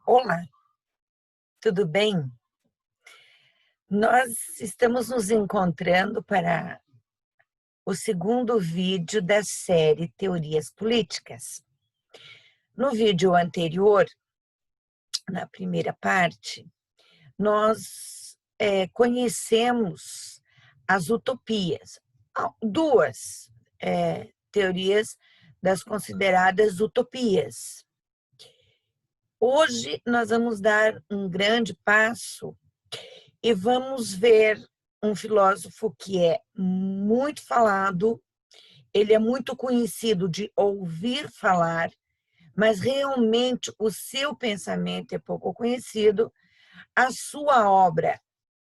Olá, tudo bem? Nós estamos nos encontrando para o segundo vídeo da série Teorias Políticas. No vídeo anterior, na primeira parte, nós conhecemos as utopias, duas teorias das consideradas utopias. Hoje nós vamos dar um grande passo e vamos ver um filósofo que é muito falado, ele é muito conhecido de ouvir falar, mas realmente o seu pensamento é pouco conhecido, a sua obra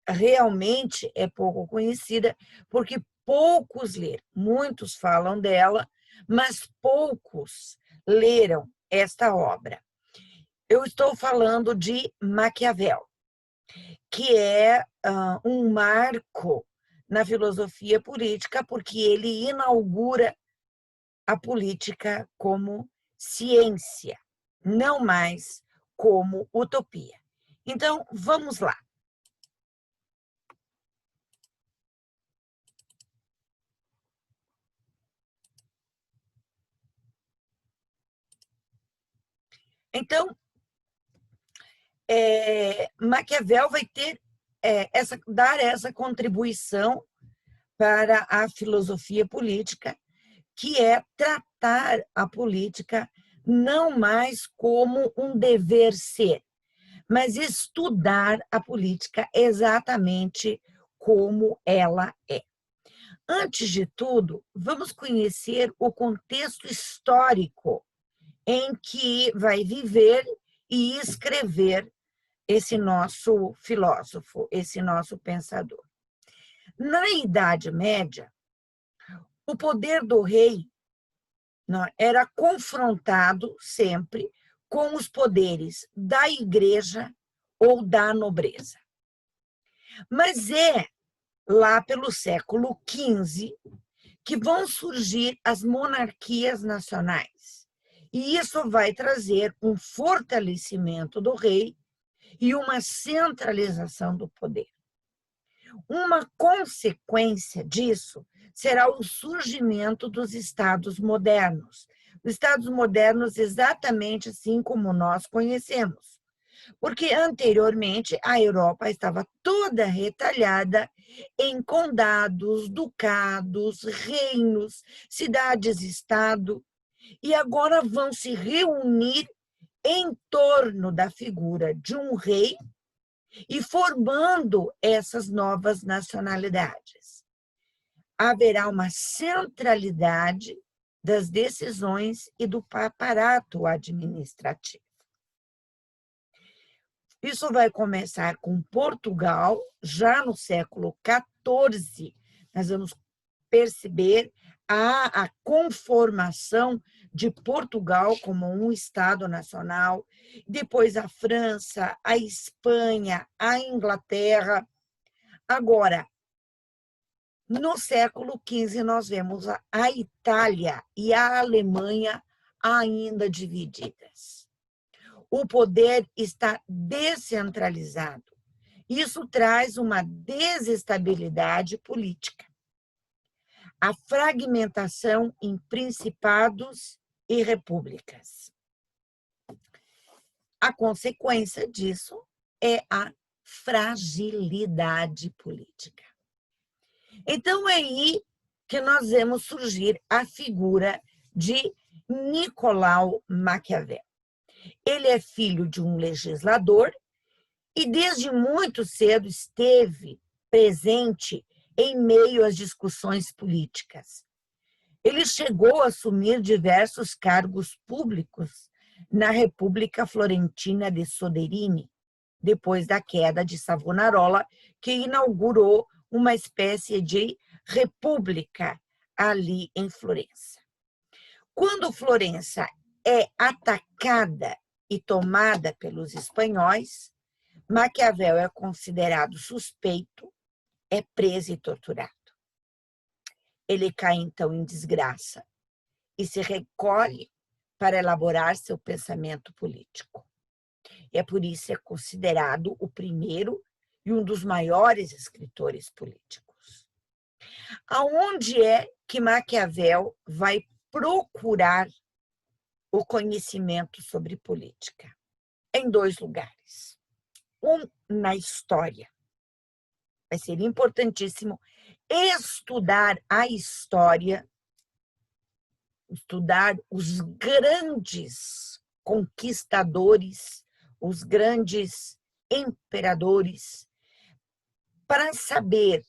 realmente é pouco conhecida, porque poucos leram, muitos falam dela, mas poucos leram esta obra. Eu estou falando de Maquiavel, que é um marco na filosofia política, porque ele inaugura a política como ciência, não mais como utopia. Então, vamos lá. Então, Maquiavel vai ter dar essa contribuição para a filosofia política, que é tratar a política não mais como um dever ser, mas estudar a política exatamente como ela é. Antes de tudo, vamos conhecer o contexto histórico em que vai viver e escrever esse nosso filósofo, esse nosso pensador. Na Idade Média, o poder do rei era confrontado sempre com os poderes da igreja ou da nobreza. Mas é lá pelo século XV que vão surgir as monarquias nacionais. E isso vai trazer um fortalecimento do rei e uma centralização do poder. Uma consequência disso será o surgimento dos estados modernos. Os estados modernos exatamente assim como nós conhecemos. Porque anteriormente a Europa estava toda retalhada em condados, ducados, reinos, cidades-estado, e agora vão se reunir em torno da figura de um rei e formando essas novas nacionalidades. Haverá uma centralidade das decisões e do aparato administrativo. Isso vai começar com Portugal, já no século XIV. Nós vamos perceber a conformação de Portugal como um Estado nacional, depois a França, a Espanha, a Inglaterra. Agora, no século XV, nós vemos a Itália e a Alemanha ainda divididas. O poder está descentralizado. Isso traz uma desestabilidade política. A fragmentação em principados e repúblicas. A consequência disso é a fragilidade política. Então, é aí que nós vemos surgir a figura de Nicolau Maquiavel. Ele é filho de um legislador e desde muito cedo esteve presente em meio às discussões políticas. Ele chegou a assumir diversos cargos públicos na República Florentina de Soderini, depois da queda de Savonarola, que inaugurou uma espécie de república ali em Florença. Quando Florença é atacada e tomada pelos espanhóis, Maquiavel é considerado suspeito, é preso e torturado. Ele cai, então, em desgraça e se recolhe para elaborar seu pensamento político. E é por isso que é considerado o primeiro e um dos maiores escritores políticos. Aonde é que Maquiavel vai procurar o conhecimento sobre política? Em 2 lugares. Um, na história. Vai ser importantíssimo estudar a história, estudar os grandes conquistadores, os grandes imperadores, para saber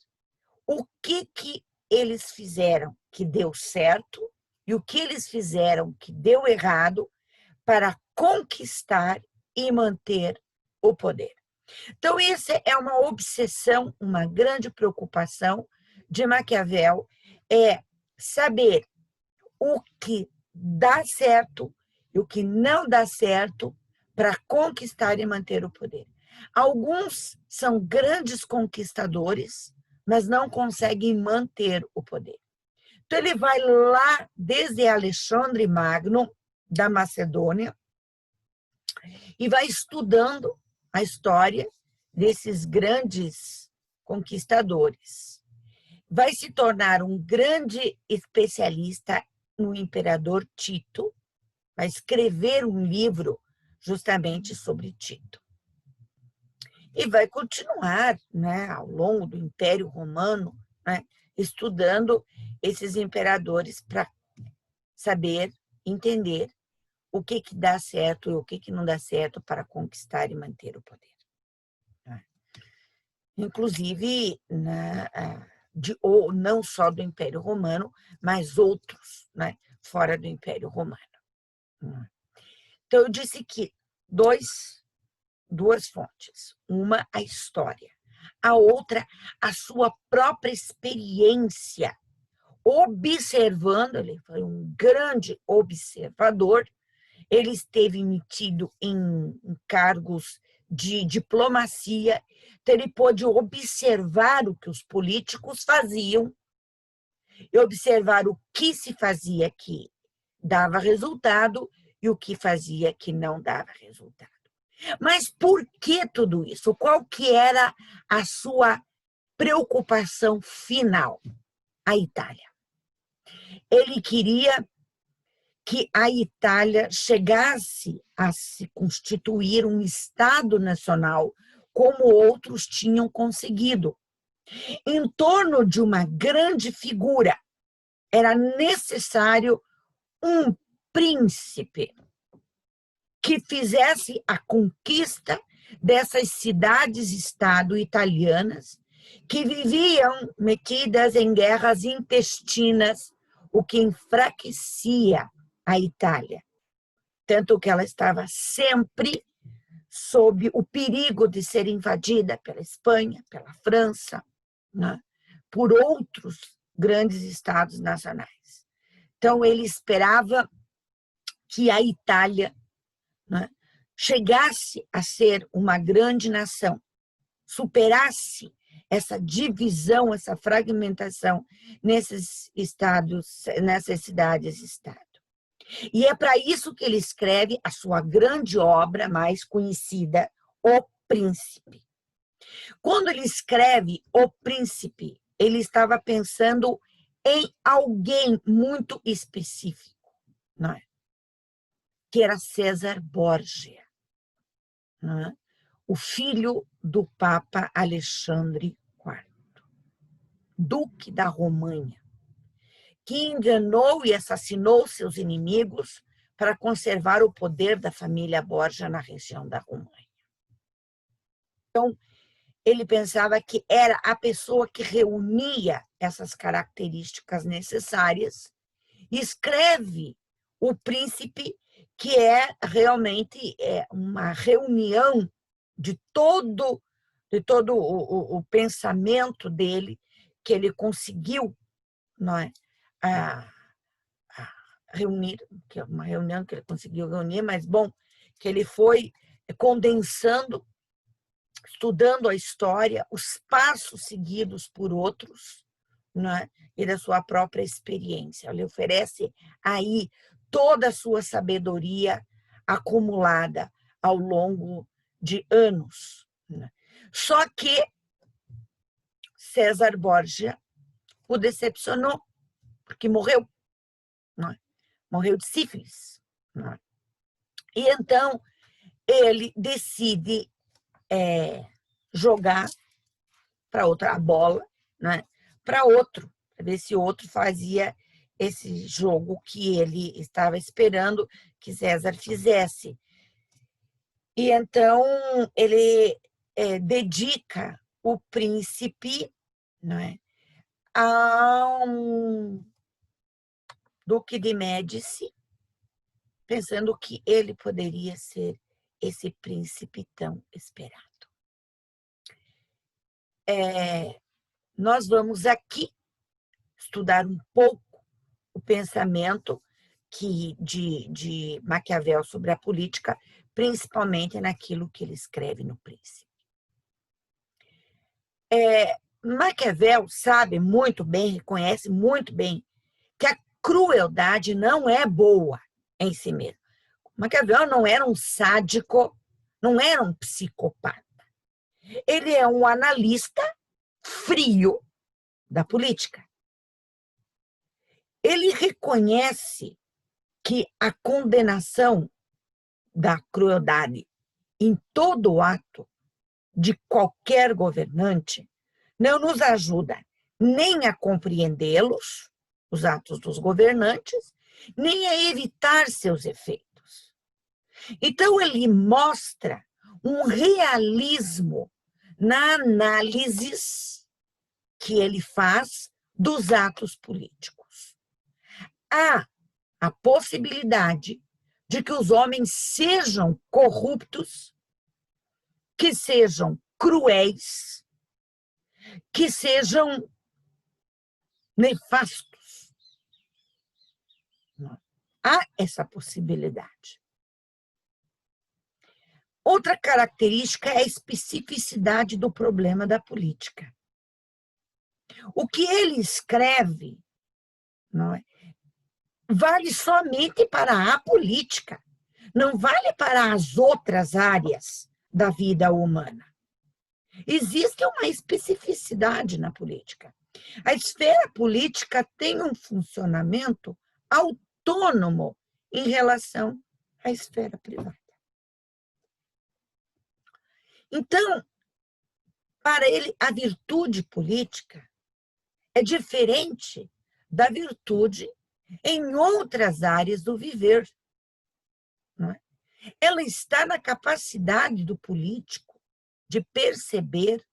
o que eles fizeram que deu certo e o que eles fizeram que deu errado para conquistar e manter o poder. Então, essa é uma obsessão, uma grande preocupação de Maquiavel, é saber o que dá certo e o que não dá certo para conquistar e manter o poder. Alguns são grandes conquistadores, mas não conseguem manter o poder. Então, ele vai lá desde Alexandre Magno, da Macedônia, e vai estudando a história desses grandes conquistadores. Vai se tornar um grande especialista no imperador Tito, vai escrever um livro justamente sobre Tito. E vai continuar, né, ao longo do Império Romano, né, estudando esses imperadores para saber, entender o que dá certo e o que não dá certo para conquistar e manter o poder. Inclusive, ou não só do Império Romano, mas outros, né, fora do Império Romano. Então, eu disse que duas fontes. Uma, a história. A outra, a sua própria experiência, observando, ele foi um grande observador, ele esteve metido em cargos de diplomacia, então ele pôde observar o que os políticos faziam e observar o que se fazia que dava resultado e o que fazia que não dava resultado. Mas por que tudo isso? Qual que era a sua preocupação final? A Itália. Ele queria que a Itália chegasse a se constituir um Estado nacional, como outros tinham conseguido. Em torno de uma grande figura, era necessário um príncipe que fizesse a conquista dessas cidades-estado italianas que viviam metidas em guerras intestinas, o que enfraquecia a Itália. Tanto que ela estava sempre sob o perigo de ser invadida pela Espanha, pela França, né, por outros grandes estados nacionais. Então, ele esperava que a Itália, né, chegasse a ser uma grande nação, superasse essa divisão, essa fragmentação nesses estados, nessas cidades-estado. E é para isso que ele escreve a sua grande obra mais conhecida, O Príncipe. Quando ele escreve O Príncipe, ele estava pensando em alguém muito específico, não é? Que era César Borgia, não é? O filho do Papa Alexandre IV, duque da Romanha, que enganou e assassinou seus inimigos para conservar o poder da família Borgia na região da Romanha. Então, ele pensava que era a pessoa que reunia essas características necessárias e escreve O Príncipe, que é realmente uma reunião de todo o pensamento dele, que ele conseguiu, não é, a reunir, que é uma reunião que ele conseguiu reunir, mas, bom, que ele foi condensando, estudando a história, os passos seguidos por outros, né, e da sua própria experiência. Ele oferece aí toda a sua sabedoria acumulada ao longo de anos, né? Só que César Borgia o decepcionou, porque morreu, né? Morreu de sífilis, né? E então ele decide jogar para outra a bola, né? Para outro, para ver se outro fazia esse jogo que ele estava esperando que César fizesse. E então ele dedica o príncipe, né, a um duque de Médici, pensando que ele poderia ser esse príncipe tão esperado. Nós vamos aqui estudar um pouco o pensamento de Maquiavel sobre a política, principalmente naquilo que ele escreve no Príncipe. Maquiavel sabe muito bem, reconhece muito bem, que a crueldade não é boa em si mesma. Maquiavel não era um sádico, não era um psicopata. Ele é um analista frio da política. Ele reconhece que a condenação da crueldade em todo ato de qualquer governante não nos ajuda nem a compreendê-los, os atos dos governantes, nem a evitar seus efeitos. Então, ele mostra um realismo na análise que ele faz dos atos políticos. Há a possibilidade de que os homens sejam corruptos, que sejam cruéis, que sejam nefastos. Há essa possibilidade. Outra característica é a especificidade do problema da política. O que ele escreve, não é, vale somente para a política, não vale para as outras áreas da vida humana. Existe uma especificidade na política. A esfera política tem um funcionamento autônomo em relação à esfera privada. Então, para ele, a virtude política é diferente da virtude em outras áreas do viver. Não é? Ela está na capacidade do político de perceber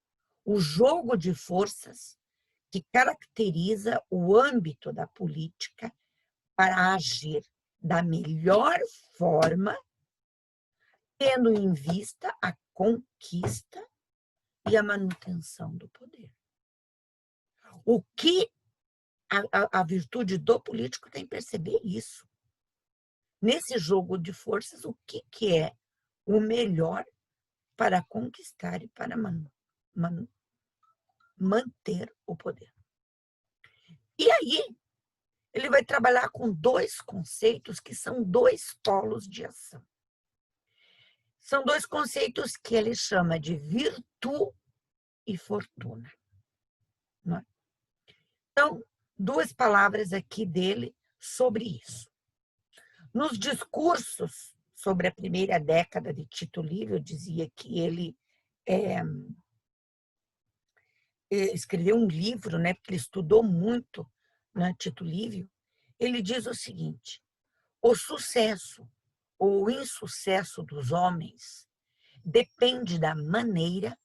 o jogo de forças que caracteriza o âmbito da política para agir da melhor forma, tendo em vista a conquista e a manutenção do poder. O que a virtude do político tem que perceber isso. Nesse jogo de forças, o que é o melhor para conquistar e para manter o poder. E aí, ele vai trabalhar com dois conceitos que são dois polos de ação. São dois conceitos que ele chama de virtude e fortuna. Não é? Então, duas palavras aqui dele sobre isso. Nos discursos sobre a primeira década de Tito Livio, eu dizia que ele escreveu um livro, né, porque ele estudou muito, né, Tito Livio. Ele diz o seguinte: o sucesso ou o insucesso dos homens depende da maneira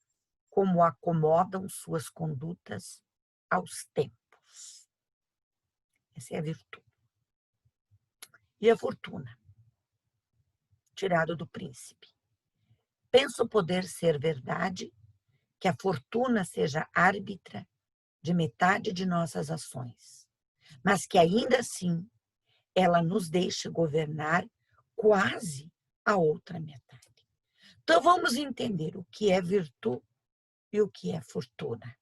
como acomodam suas condutas aos tempos. Essa é a virtude. E a fortuna, tirado do príncipe. Penso poder ser verdade que a fortuna seja árbitra de metade de nossas ações, mas que ainda assim ela nos deixe governar quase a outra metade. Então vamos entender o que é virtude e o que é fortuna.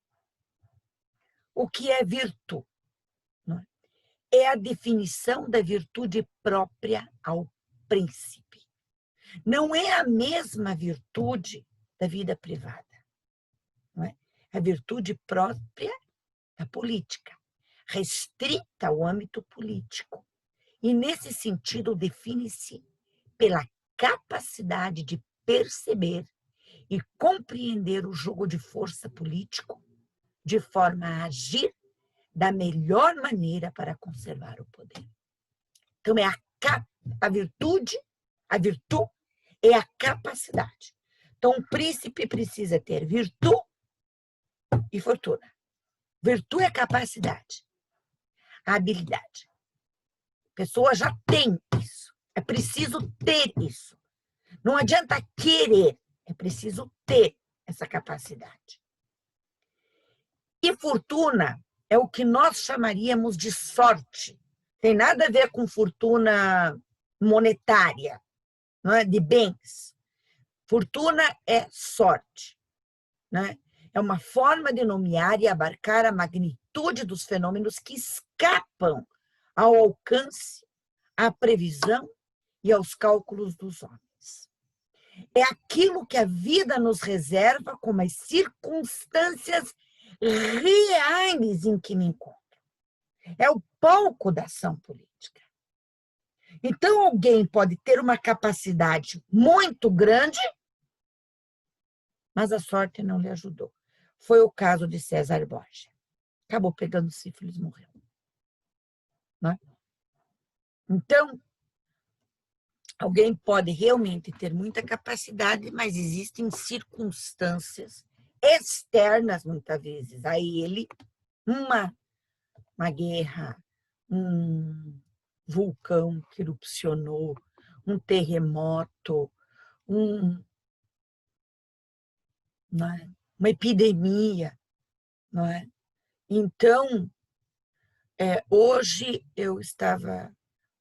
O que é virtude? É a definição da virtude própria ao príncipe. Não é a mesma virtude da vida privada. Não é? A virtude própria da política, restrita ao âmbito político. E, nesse sentido, define-se pela capacidade de perceber e compreender o jogo de força político de forma a agir da melhor maneira para conservar o poder. Então, é a virtude é a capacidade. Então, o príncipe precisa ter virtude e fortuna. Virtude é capacidade, a habilidade. A pessoa já tem isso. É preciso ter isso. Não adianta querer, é preciso ter essa capacidade. E fortuna é o que nós chamaríamos de sorte. Tem nada a ver com fortuna monetária, não é? De bens. Fortuna é sorte, né? É uma forma de nomear e abarcar a magnitude dos fenômenos que escapam ao alcance, à previsão e aos cálculos dos homens. É aquilo que a vida nos reserva como as circunstâncias reais em que me encontro. É o palco da ação política. Então, alguém pode ter uma capacidade muito grande, mas a sorte não lhe ajudou. Foi o caso de César Borgia. Acabou pegando sífilis e morreu. Né? Então, alguém pode realmente ter muita capacidade, mas existem circunstâncias externas, muitas vezes, a ele, uma guerra, um vulcão que erupcionou, um terremoto, não é? Uma epidemia. Não é? Então, hoje eu estava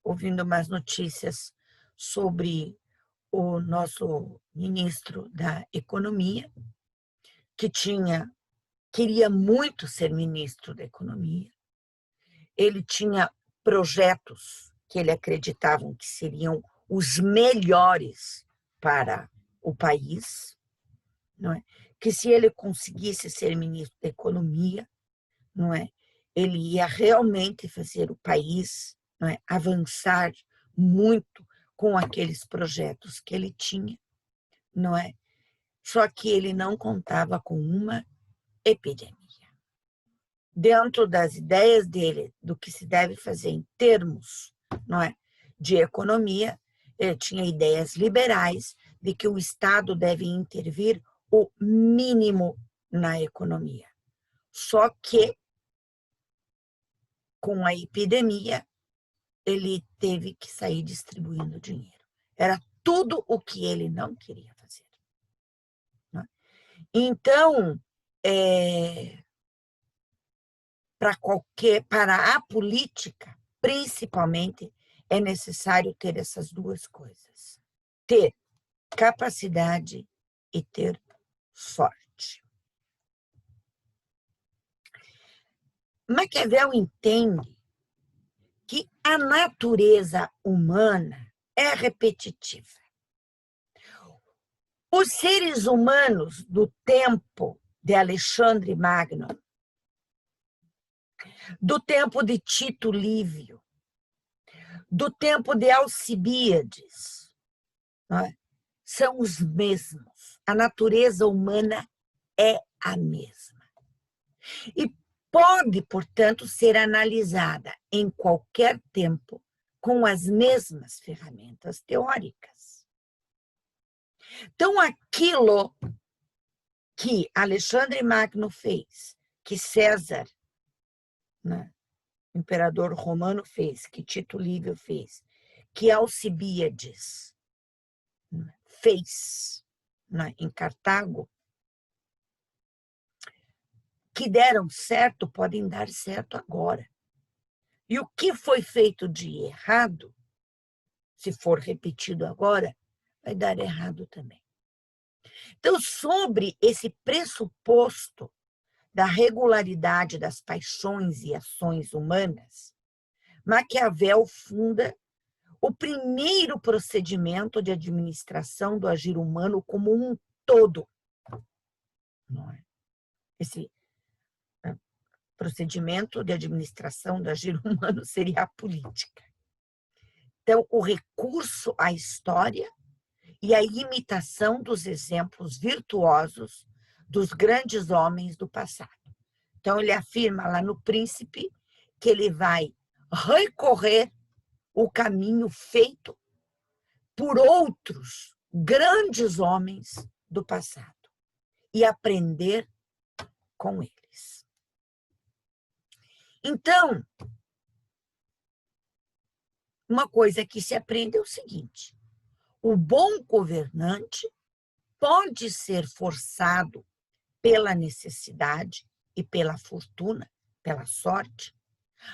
ouvindo umas notícias sobre o nosso ministro da Economia, que queria muito ser ministro da Economia. Ele tinha projetos que ele acreditava que seriam os melhores para o país, não é? Que se ele conseguisse ser ministro da Economia, não é? Ele ia realmente fazer o país, não é? Avançar muito com aqueles projetos que ele tinha, não é? Só que ele não contava com uma epidemia. Dentro das ideias dele do que se deve fazer em termos, não é, de economia, ele tinha ideias liberais de que o Estado deve intervir o mínimo na economia. Só que, com a epidemia, ele teve que sair distribuindo dinheiro. Era tudo o que ele não queria fazer. Né? Então, para a política, principalmente, é necessário ter essas duas coisas. Ter capacidade e ter sorte. Maquiavel entende que a natureza humana é repetitiva. Os seres humanos do tempo de Alexandre Magno, do tempo de Tito Livio, do tempo de Alcibíades, não é? São os mesmos. A natureza humana é a mesma. E pode, portanto, ser analisada em qualquer tempo com as mesmas ferramentas teóricas. Então, aquilo que Alexandre Magno fez, que César, né, imperador romano, fez, que Tito Livio fez, que Alcibíades fez, né, em Cartago, que deram certo, podem dar certo agora. E o que foi feito de errado, se for repetido agora, vai dar errado também. Então, sobre esse pressuposto da regularidade das paixões e ações humanas, Maquiavel funda o primeiro procedimento de administração do agir humano como um todo. Não é? Esse procedimento de administração do agir humano seria a política. Então, o recurso à história e a imitação dos exemplos virtuosos dos grandes homens do passado. Então, ele afirma lá no Príncipe que ele vai recorrer o caminho feito por outros grandes homens do passado e aprender com eles. Então, uma coisa que se aprende é o seguinte: o bom governante pode ser forçado pela necessidade e pela fortuna, pela sorte,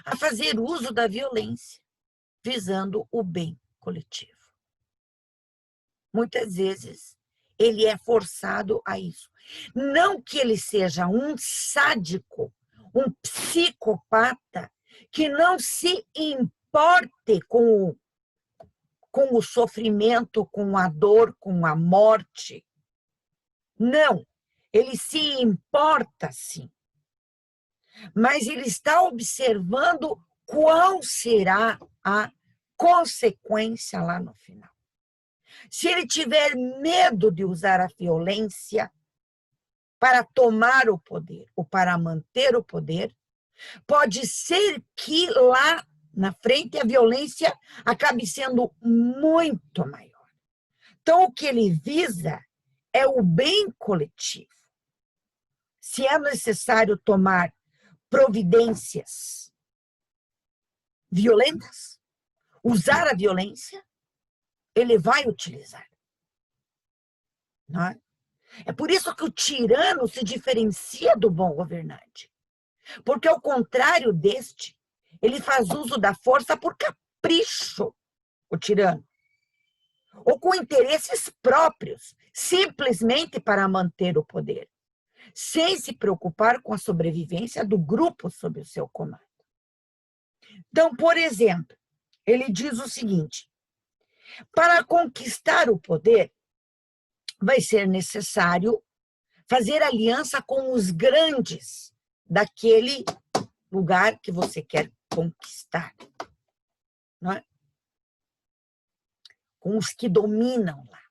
a fazer uso da violência, visando o bem coletivo. Muitas vezes, ele é forçado a isso. Não que ele seja um sádico, um psicopata, que não se importe com o sofrimento, com a dor, com a morte. Não, ele se importa, sim. Mas ele está observando qual será a consequência lá no final. Se ele tiver medo de usar a violência para tomar o poder ou para manter o poder, pode ser que lá na frente a violência acabe sendo muito maior. Então, o que ele visa é o bem coletivo. Se é necessário tomar providências violentas, usar a violência, ele vai utilizar. Não é? É por isso que o tirano se diferencia do bom governante. Porque, ao contrário deste, ele faz uso da força por capricho, o tirano. Ou com interesses próprios, simplesmente para manter o poder, sem se preocupar com a sobrevivência do grupo sob o seu comando. Então, por exemplo, ele diz o seguinte: para conquistar o poder, vai ser necessário fazer aliança com os grandes daquele lugar que você quer conquistar, não é? Com os que dominam lá.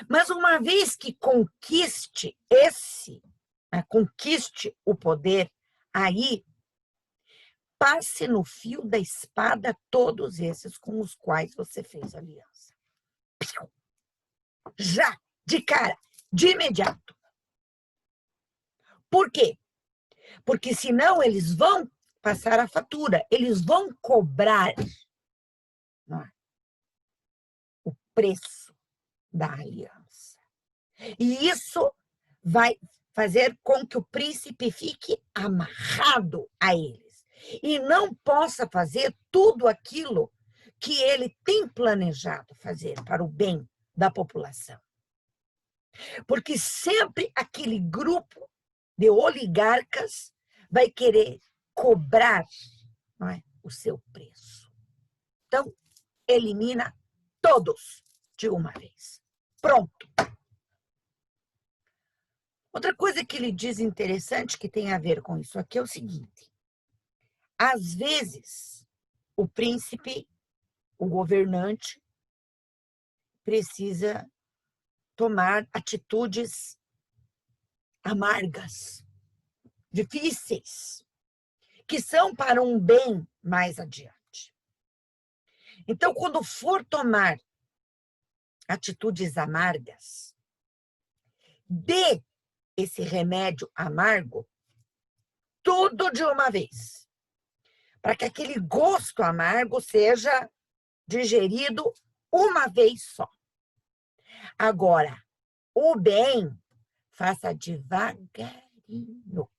Mas uma vez que conquiste conquiste o poder, aí passe no fio da espada todos esses com os quais você fez aliança. Já, de cara, de imediato. Por quê? Porque senão eles vão passar a fatura, eles vão cobrar o preço da aliança. E isso vai fazer com que o príncipe fique amarrado a eles e não possa fazer tudo aquilo que ele tem planejado fazer para o bem da população. Porque sempre aquele grupo de oligarcas vai querer cobrar, não é, o seu preço. Então, elimina todos de uma vez. Pronto. Outra coisa que ele diz interessante que tem a ver com isso aqui é o seguinte: às vezes, o príncipe, o governante, precisa tomar atitudes amargas, difíceis, que são para um bem mais adiante. Então, quando for tomar atitudes amargas, dê esse remédio amargo tudo de uma vez, para que aquele gosto amargo seja digerido uma vez só. Agora, o bem, faça devagarinho,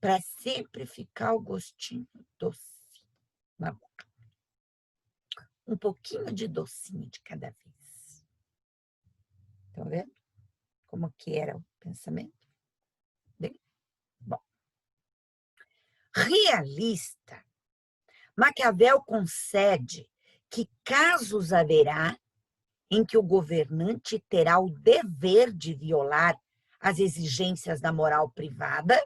para sempre ficar o gostinho doce na boca. Um pouquinho de docinho de cada vez. Estão vendo como que era o pensamento dele? Bom, realista Maquiavel concede que casos haverá em que o governante terá o dever de violar as exigências da moral privada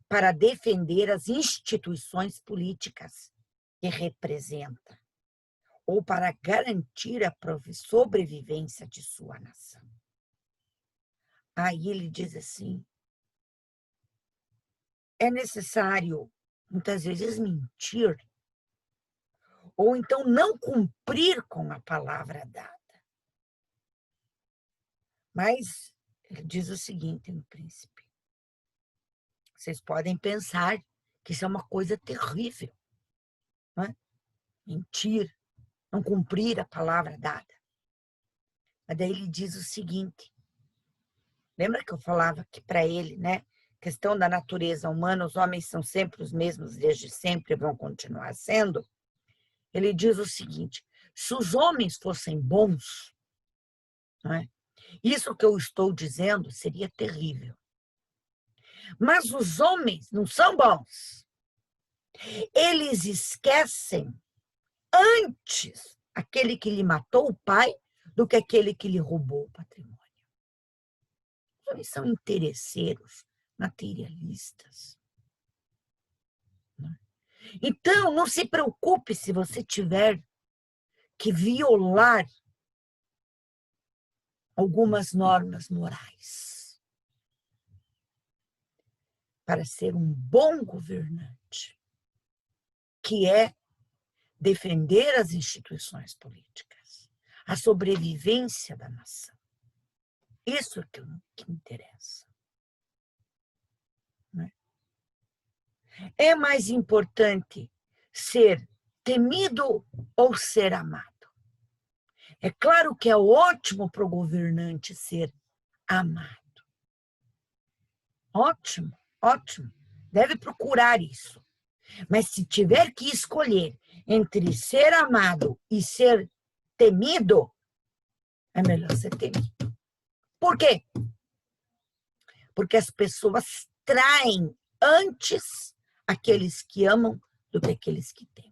para defender as instituições políticas que representa, ou para garantir a sobrevivência de sua nação. Aí ele diz assim, é necessário, muitas vezes, mentir, ou então não cumprir com a palavra dada. Mas ele diz o seguinte no Príncipe, vocês podem pensar que isso é uma coisa terrível, não é? Mentir, não cumprir a palavra dada. Mas daí ele diz o seguinte, lembra que eu falava que para ele, né, questão da natureza humana, os homens são sempre os mesmos desde sempre e vão continuar sendo? Ele diz o seguinte, se os homens fossem bons, não é? Isso que eu estou dizendo seria terrível. Mas os homens não são bons. Eles esquecem antes aquele que lhe matou o pai do que aquele que lhe roubou o patrimônio. Os homens são interesseiros, materialistas. Então, não se preocupe se você tiver que violar algumas normas morais para ser um bom governante, que é defender as instituições políticas, a sobrevivência da nação. Isso é que interessa. Né? É mais importante ser temido ou ser amado? É claro que é ótimo para o governante ser amado. Ótimo, ótimo. Deve procurar isso. Mas se tiver que escolher entre ser amado e ser temido, é melhor ser temido. Por quê? Porque as pessoas traem antes aqueles que amam do que aqueles que temem.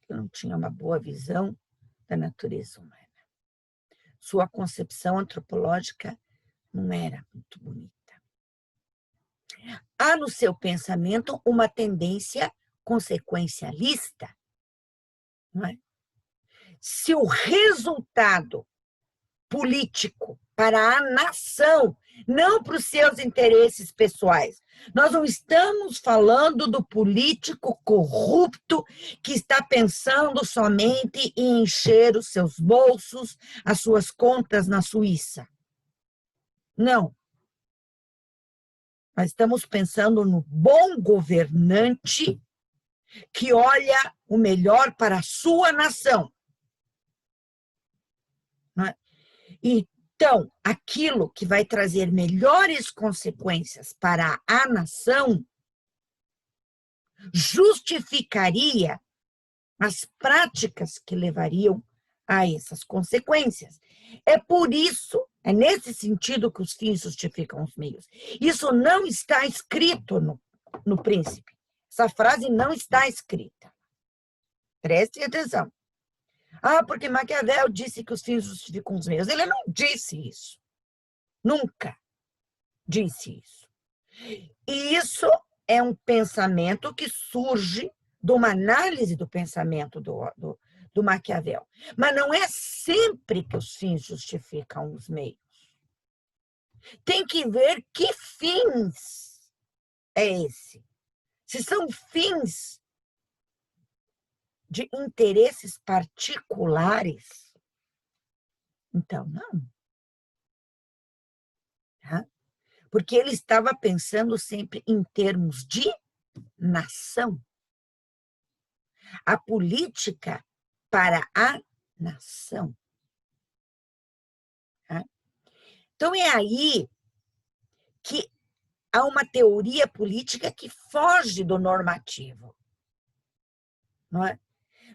Eu não tinha uma boa visão da natureza humana. Sua concepção antropológica não era muito bonita. Há no seu pensamento uma tendência consequencialista, não é? Se o resultado político para a nação, não para os seus interesses pessoais. Nós não estamos falando do político corrupto que está pensando somente em encher os seus bolsos, as suas contas na Suíça. Não. Nós estamos pensando no bom governante que olha o melhor para a sua nação. Não é? Então, aquilo que vai trazer melhores consequências para a nação justificaria as práticas que levariam a essas consequências. É por isso, é nesse sentido que os fins justificam os meios. Isso não está escrito no Príncipe. Essa frase não está escrita. Prestem atenção. Porque Maquiavel disse que os fins justificam os meios. Ele não disse isso. Nunca disse isso. E isso é um pensamento que surge de uma análise do pensamento do Maquiavel. Mas não é sempre que os fins justificam os meios. Tem que ver que fins é esse. Se são fins de interesses particulares, então não. Tá? Porque ele estava pensando sempre em termos de nação. A política para a nação. Tá? Então, é aí que há uma teoria política que foge do normativo. Não é?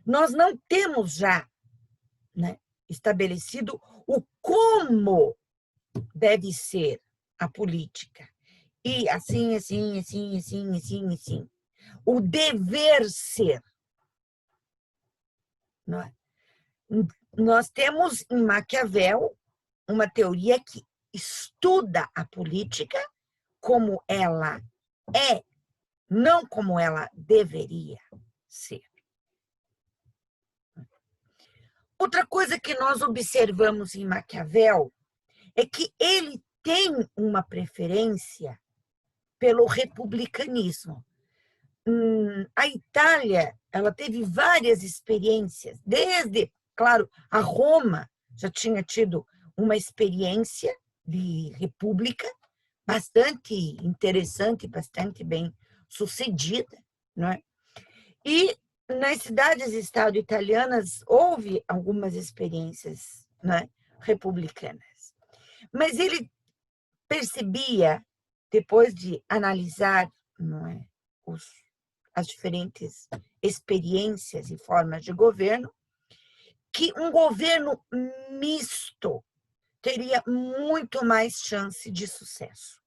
Nós não temos já, né, estabelecido o como deve ser a política. E assim, assim, assim, assim, assim, assim. o dever ser. Não é? Nós temos em Maquiavel uma teoria que estuda a política como ela é, não como ela deveria ser. Outra coisa que nós observamos em Maquiavel é que ele tem uma preferência pelo republicanismo. A Itália, ela teve várias experiências, desde, claro, a Roma já tinha tido uma experiência de república bastante interessante, bastante bem sucedida, não é? E nas cidades-estado italianas houve algumas experiências, não é, republicanas. Mas ele percebia, depois de analisar, não é, as diferentes experiências e formas de governo, que um governo misto teria muito mais chance de sucesso,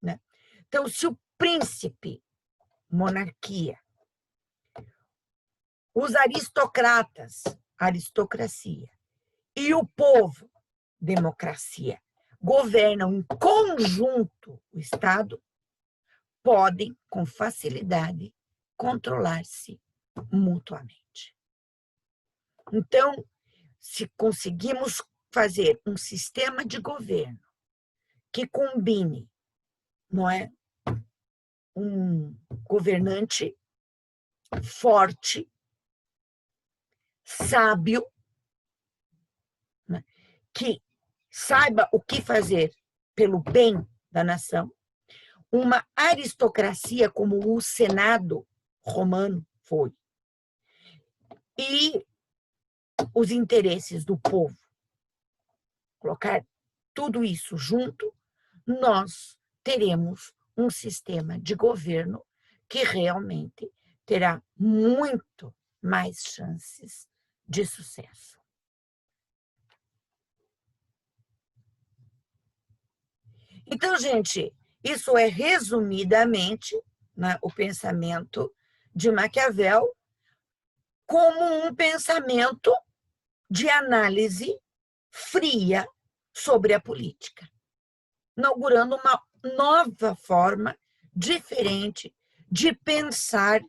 né? Então, se o príncipe, monarquia, os aristocratas, aristocracia, e o povo, democracia, governam em conjunto o Estado, podem, com facilidade, controlar-se mutuamente. Então, se conseguimos fazer um sistema de governo que combine, não é, um governante forte, sábio, né, que saiba o que fazer pelo bem da nação, uma aristocracia como o Senado romano foi, e os interesses do povo, colocar tudo isso junto, nós teremos um sistema de governo que realmente terá muito mais chances de sucesso. Então, gente, isso é resumidamente, né, o pensamento de Maquiavel como um pensamento de análise fria sobre a política, inaugurando uma nova forma diferente de pensar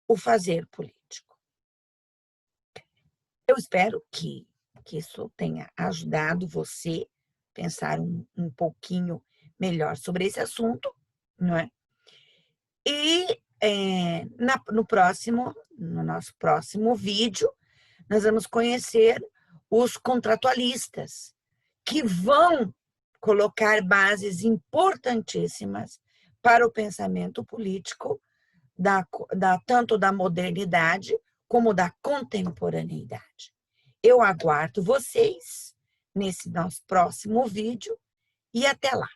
o fazer político. Eu espero que isso tenha ajudado você a pensar um pouquinho melhor sobre esse assunto, não é? E no nosso próximo vídeo, nós vamos conhecer os contratualistas, que vão colocar bases importantíssimas para o pensamento político, tanto da modernidade como da contemporaneidade. Eu aguardo vocês nesse nosso próximo vídeo e até lá!